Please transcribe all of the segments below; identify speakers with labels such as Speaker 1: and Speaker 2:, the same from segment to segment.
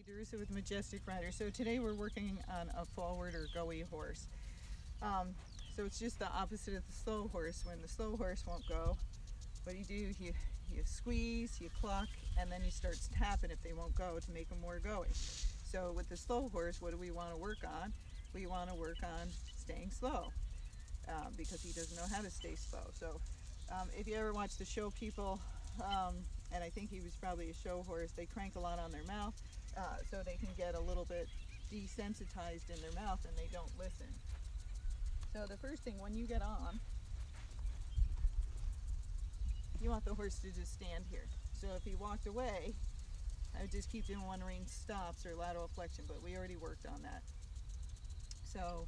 Speaker 1: DeRusso with Majestic Rider. So today we're working on a forward or Gaye horse. So it's just the opposite of the slow horse. When the slow horse won't go, what you do, you squeeze, you cluck, and then you start tapping if they won't go to make them more going. So with the slow horse, what do we want to work on? We want to work on staying slow because he doesn't know how to stay slow. So if you ever watch the show people, and I think he was probably a show horse, they crank a lot on their mouth so they can get a little bit desensitized in their mouth and they don't listen. So the first thing, when you get on, you want the horse to just stand here. So if he walked away, I would just keep doing one range stops or lateral flexion, but we already worked on that. So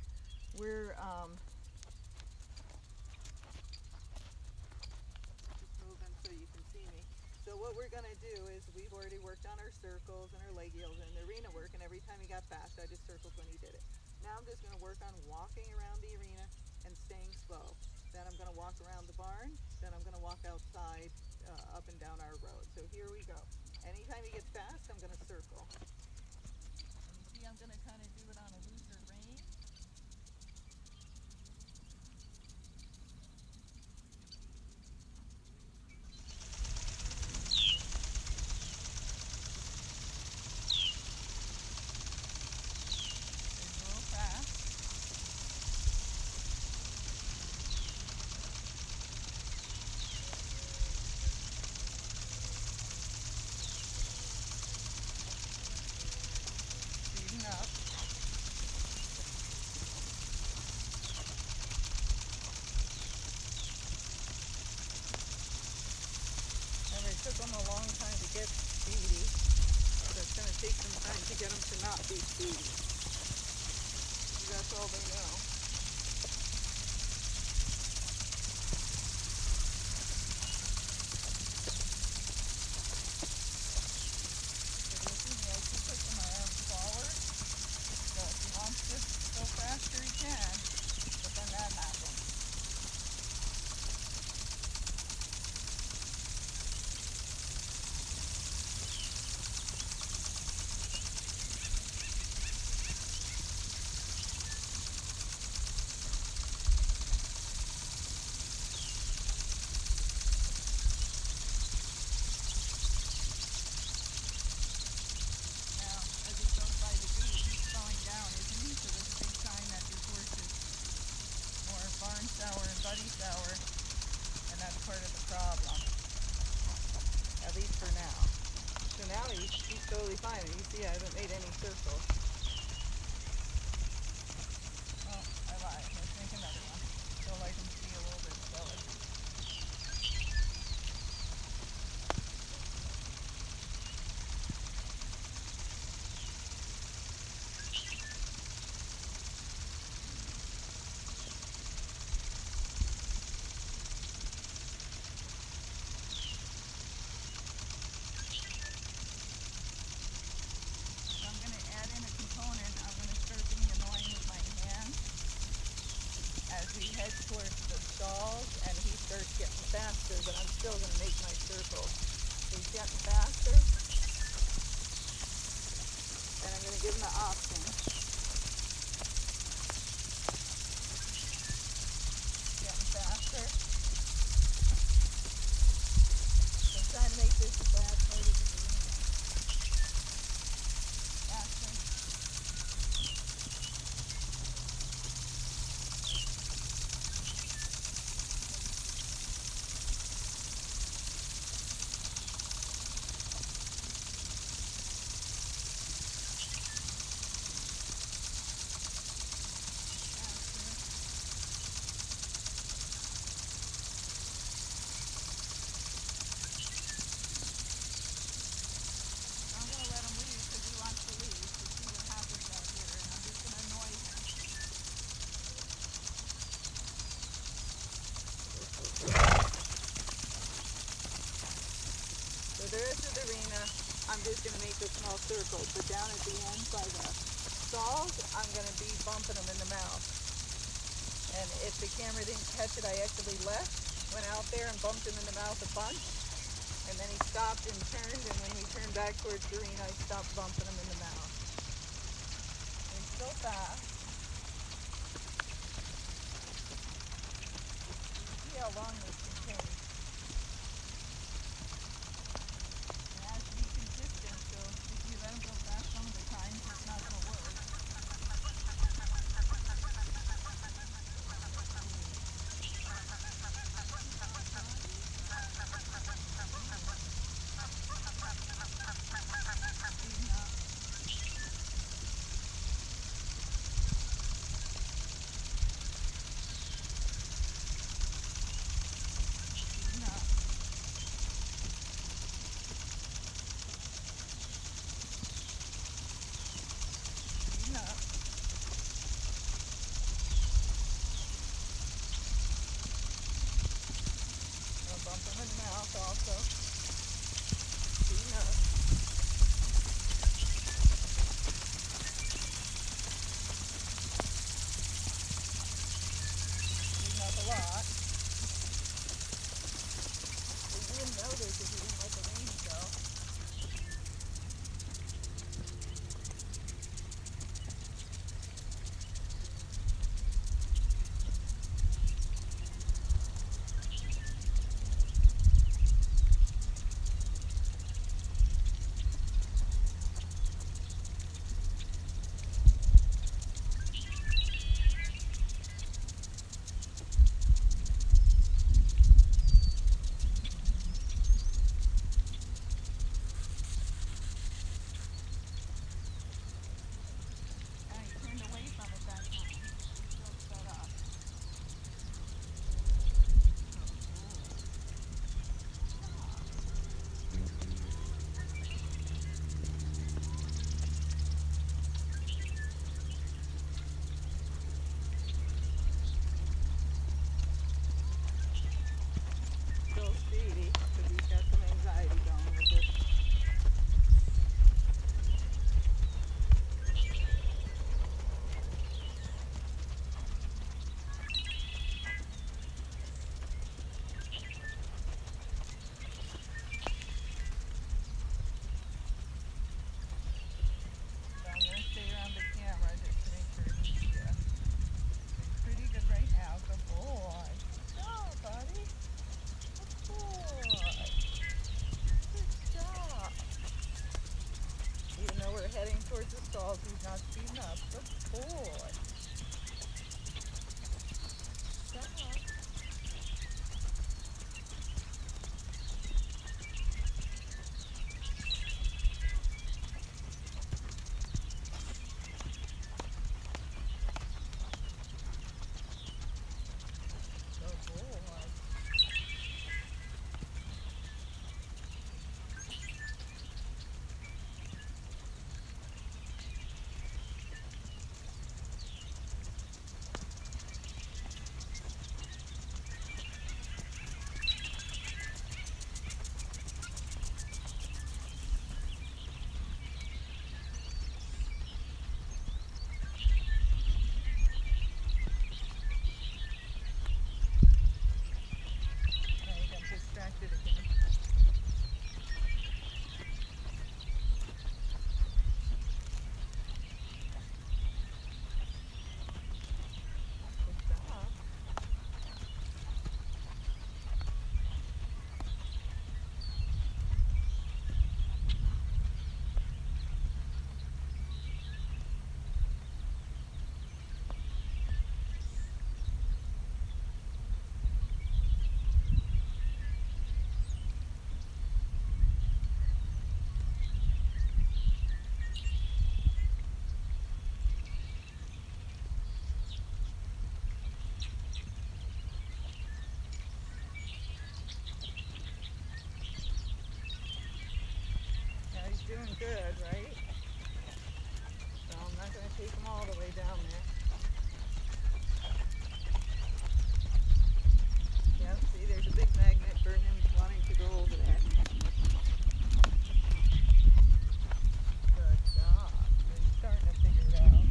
Speaker 1: we're just moving so you can see me. So what we're going to do is we've already worked on our circles and our leg yields and the arena work, and every time he got fast, I just circled when he did it. Now I'm just going to work on walking around the arena and staying slow. Then I'm going to walk around the barn, then I'm going to walk outside up and down our road. So here we go. Anytime he gets fast, I'm going to circle. And you see I'm going to kind of do it on a looser rein. It took them a long time to get speedy, so it's going to take some time to get them to not be speedy. That's all they know. So you see me, I keep pushing my arms forward, so if he wants to go faster he can, but then that happens. Sour and buddy sour, and that's part of the problem, at least for now. So now he's totally fine, and you see I haven't made any circles. Oh, I lied. Let's make another one. So I can see a little bit slower. He heads towards the stalls and he starts getting faster, but I'm still going to make my circles. So he's getting faster, and I'm going to give him the option. Getting faster. So I'm trying to make this the bad part of the arena. Faster. So the rest of the arena, I'm just going to make the small circles, but down at the end by the stalls, I'm going to be bumping them in the mouth. And if the camera didn't catch it, I actually went out there and bumped him in the mouth a bunch. And then he stopped and turned, and when we turned back towards the arena, I stopped bumping him in the mouth. Go fast. See how long this can take. It has to be consistent, so if you let them go fast some of the times, it's not going to work. Bump them in the mouth also. Speeding up. Speeding up a lot. But you wouldn't notice if you didn't let the reins go. Heading towards the stalls, he's not speeding up. Good boy. Stop. Good boy. Doing good, right? So I'm not going to take them all the way down there. Yep, see there's a big magnet for him wanting to go over there. Good job. He's starting to figure it out.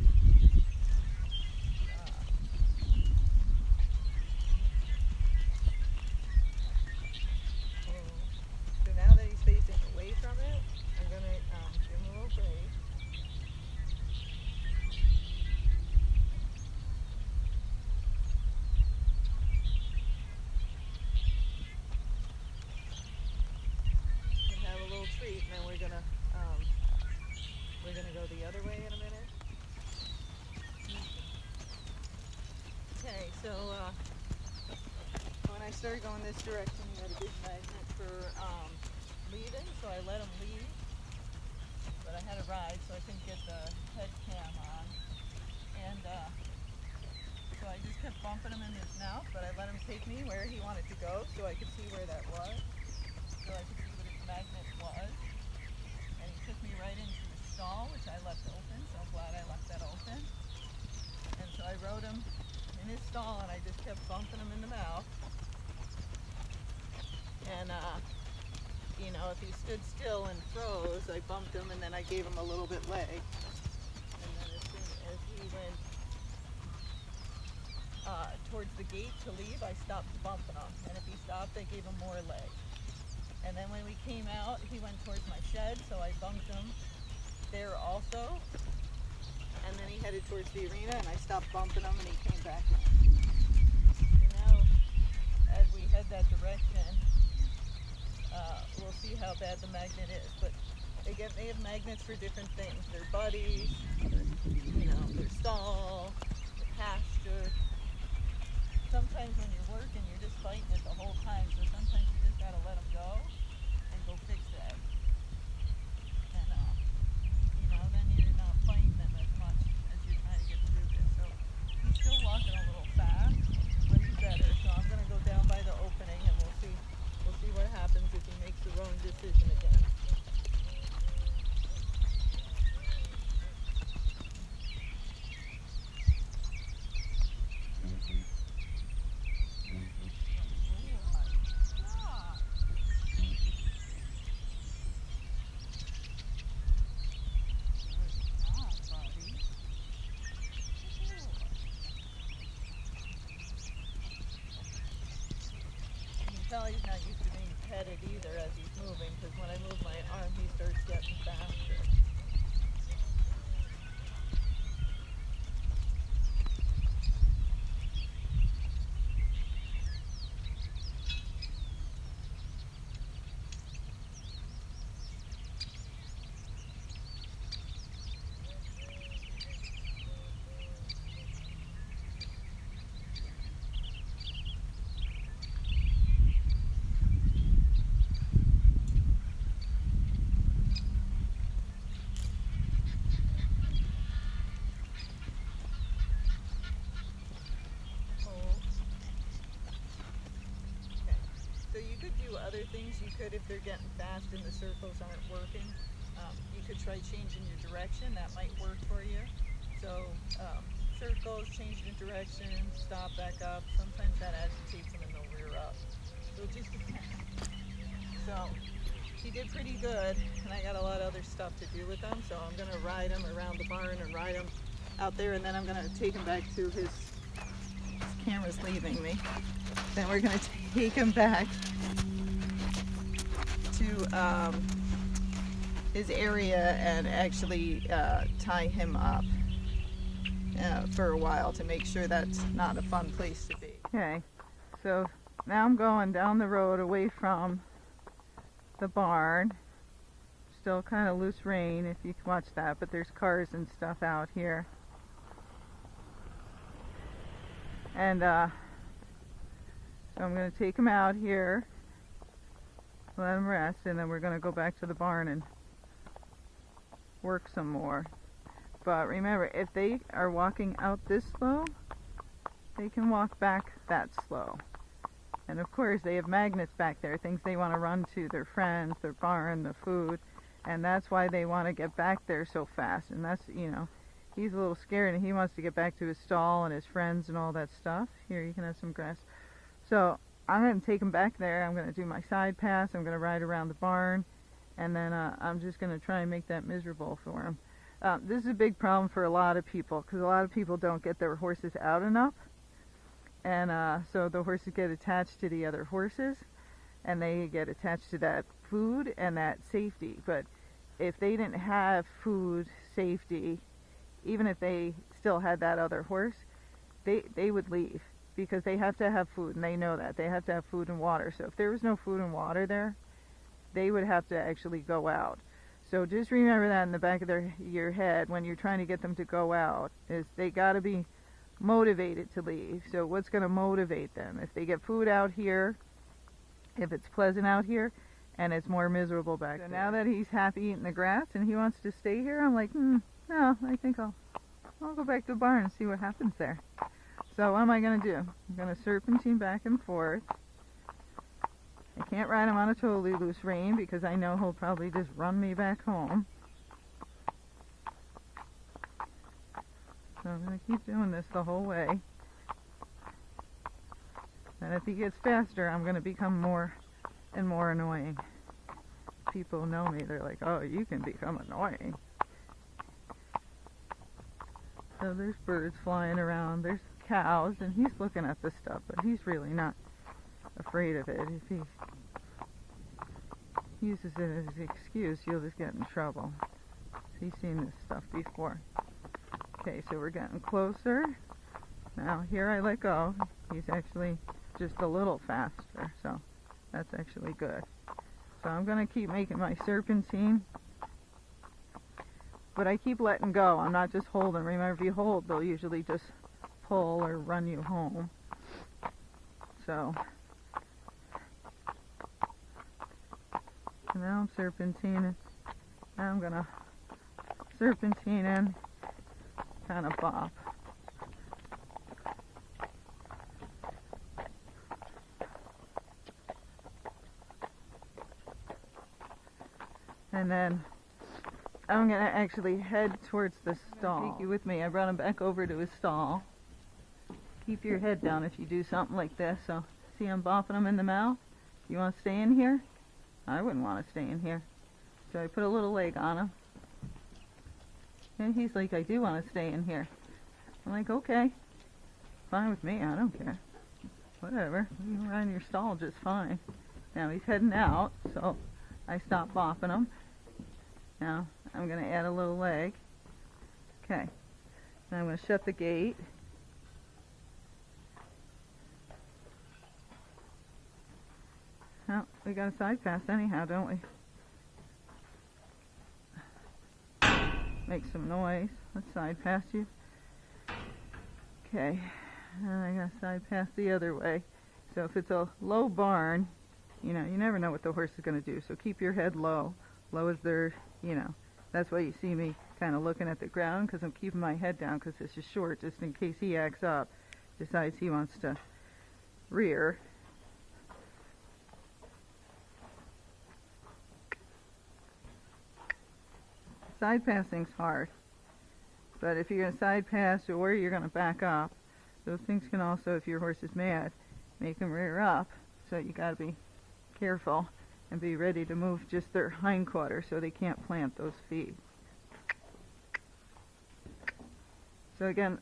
Speaker 1: So now that he's facing away from it, I'm going to give him a little break. and we're gonna go the other way in a minute. Okay, so when I started going this direction, he had a big magnet for leaving, so I let him leave. But I had a ride, so I couldn't get the head cam on. And so I just kept bumping him in his mouth, but I let him take me where he wanted to go, so I could see where that was. So I could see what his magnet was. And he took me right into his stall, which I left open, so I'm glad I left that open. And so I rode him in his stall, and I just kept bumping him in the mouth. And you know, if he stood still and froze, I bumped him, and then I gave him a little bit leg. And then as soon as he went towards the gate to leave, I stopped bumping him. And if he stopped, I gave him more leg. And then when we came out, he went towards my shed, so I bumped him there also. And then he headed towards the arena, and I stopped bumping him, and he came back in. So now, as we head that direction, we'll see how bad the magnet is. But again, they have magnets for different things. Their buddies, you know, their stall, their pasture. Sometimes when you're working, you're just fighting it the whole time. So sometimes you just gotta let them go and go fix it. And you know, then you're not fighting them as much as you're trying to get through this. So he's still walking a little fast, but he's better. So I'm gonna go down by the opening, and we'll see what happens if he makes the wrong decision again. He's not used to being petted either as he's moving, because when I move my arm, he starts getting faster. So you could do other things. You could, if they're getting fast and the circles aren't working, you could try changing your direction. That might work for you. So circles, changing the direction, stop, back up. Sometimes that agitates them and they'll rear up. So it just depends. So he did pretty good, and I got a lot of other stuff to do with him. So I'm gonna ride him around the barn and ride him out there, and then I'm gonna take him back to his camera's leaving me. Then we're gonna take him back to his area and actually tie him up for a while to make sure that's not a fun place to be. Okay, so now I'm going down the road away from the barn. Still kind of loose rain if you can watch that, but there's cars and stuff out here. And so I'm going to take him out here, let him rest, and then we're going to go back to the barn and work some more. But remember, if they are walking out this slow, they can walk back that slow. And of course, they have magnets back there, things they want to run to, their friends, their barn, the food, and that's why they want to get back there so fast. And that's, you know, he's a little scared and he wants to get back to his stall and his friends and all that stuff. Here, you can have some grass. So I'm going to take him back there. I'm going to do my side pass. I'm going to ride around the barn, and then I'm just going to try and make that miserable for him. This is a big problem for a lot of people, because a lot of people don't get their horses out enough, and so the horses get attached to the other horses, and they get attached to that food and that safety. But if they didn't have food, safety, even if they still had that other horse, they would leave, because they have to have food, and they know that. They have to have food and water. So if there was no food and water there, they would have to actually go out. So just remember that in the back of your head when you're trying to get them to go out, is they got to be motivated to leave. So what's going to motivate them? If they get food out here, if it's pleasant out here, and it's more miserable back there. Now that he's happy eating the grass and he wants to stay here, I'm like, no, I think I'll go back to the barn and see what happens there. So what am I going to do? I'm going to serpentine back and forth. I can't ride him on a totally loose rein because I know he'll probably just run me back home. So I'm going to keep doing this the whole way. And if he gets faster, I'm going to become more and more annoying. People know me. They're like, oh, you can become annoying. So there's birds flying around. There's cows, and he's looking at this stuff, but he's really not afraid of it. If he uses it as an excuse, you'll just get in trouble. He's seen this stuff before. Okay, so we're getting closer. Now here I let go. He's actually just a little faster, so that's actually good. So I'm going to keep making my serpentine, but I keep letting go. I'm not just holding. Remember, if you hold, they'll usually just pull or run you home. So now I'm serpentining. Now I'm going to serpentine in, kind of bop. And then I'm going to actually head towards the stall. Take you with me. I brought him back over to his stall. Keep your head down if you do something like this. So, see, I'm bopping him in the mouth. You want to stay in here? I wouldn't want to stay in here. So I put a little leg on him. And he's like, I do want to stay in here. I'm like, okay. Fine with me. I don't care. Whatever. You can ride in your stall just fine. Now he's heading out, so I stop bopping him. Now I'm going to add a little leg. Okay. Now I'm going to shut the gate. Well, we got a side pass anyhow, don't we? Make some noise. Let's side pass you. Okay. And I got to side pass the other way. So if it's a low barn, you know, you never know what the horse is going to do. So keep your head low. Low as their, you know. That's why you see me kind of looking at the ground, because I'm keeping my head down because this is short, just in case he acts up, decides he wants to rear. Side passing's hard, but if you're going to side pass or you're going to back up, those things can also, if your horse is mad, make him rear up. So you got to be careful and be ready to move just their hindquarters so they can't plant those feet. So again,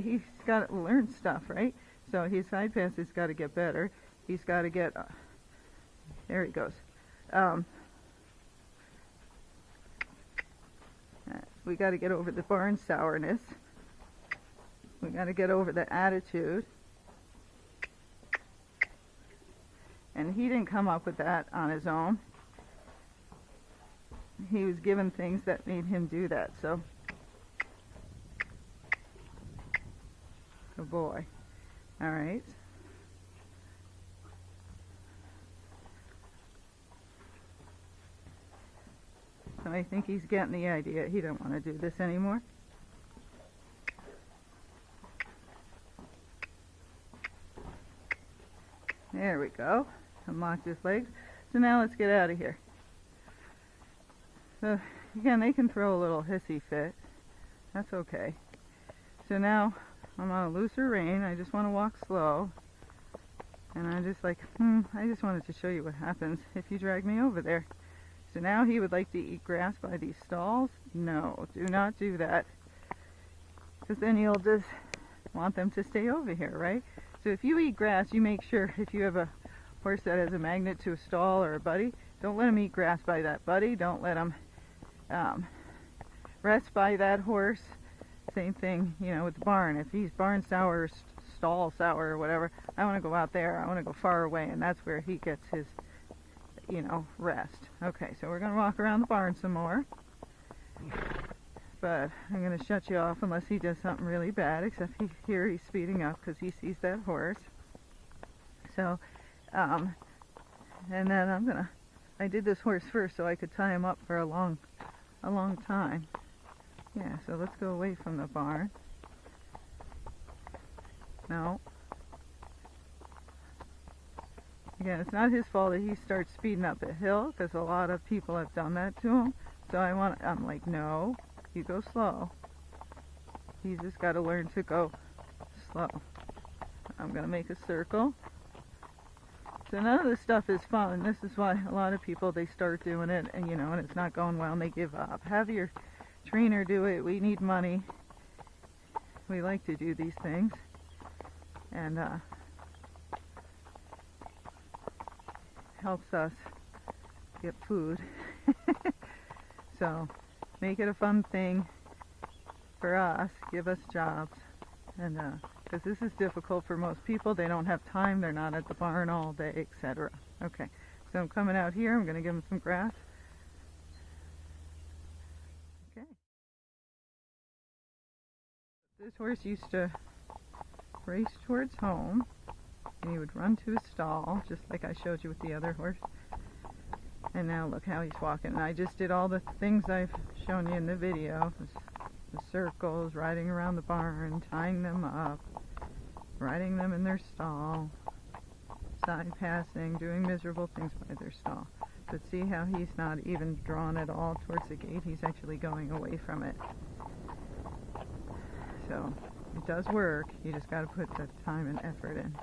Speaker 1: he's got to learn stuff, right? So his side pass has got to get better. He's got to get, there he goes. We got to get over the barn sourness. We got to get over the attitude. And he didn't come up with that on his own. He was given things that made him do that. So, good boy. All right. So I think he's getting the idea. He don't want to do this anymore. There we go. Unlocked his legs. So now let's get out of here. So again, they can throw a little hissy fit. That's okay. So now I'm on a looser rein. I just want to walk slow. And I'm just like, I just wanted to show you what happens if you drag me over there. So now he would like to eat grass by these stalls. No, do not do that. Because then you'll just want them to stay over here, right? So if you eat grass, you make sure if you have a horse that has a magnet to a stall or a buddy, don't let him eat grass by that buddy. Don't let him rest by that horse. Same thing, you know, with the barn. If he's barn sour or stall sour or whatever, I want to go out there. I want to go far away, and that's where he gets his you know, rest. Okay, so we're going to walk around the barn some more. But I'm going to shut you off unless he does something really bad, except here he's speeding up because he sees that horse. So, and then I did this horse first so I could tie him up for a long time. Yeah, so let's go away from the barn. No. Again, it's not his fault that he starts speeding up a hill, because a lot of people have done that to him. So I'm like, no, you go slow. He's just got to learn to go slow. I'm going to make a circle. So none of this stuff is fun. This is why a lot of people, they start doing it and, you know, and it's not going well and they give up. Have your trainer do it. We need money. We like to do these things. And helps us get food. So make it a fun thing for us. Give us jobs. And because this is difficult for most people. They don't have time. They're not at the barn all day, etc. Okay, so I'm coming out here. I'm going to give them some grass. Okay. This horse used to race towards home, and he would run to his stall, just like I showed you with the other horse. And now look how he's walking. And I just did all the things I've shown you in the video. The circles, riding around the barn, tying them up, riding them in their stall, side passing, doing miserable things by their stall. But see how he's not even drawn at all towards the gate? He's actually going away from it. So it does work. You just got to put the time and effort in.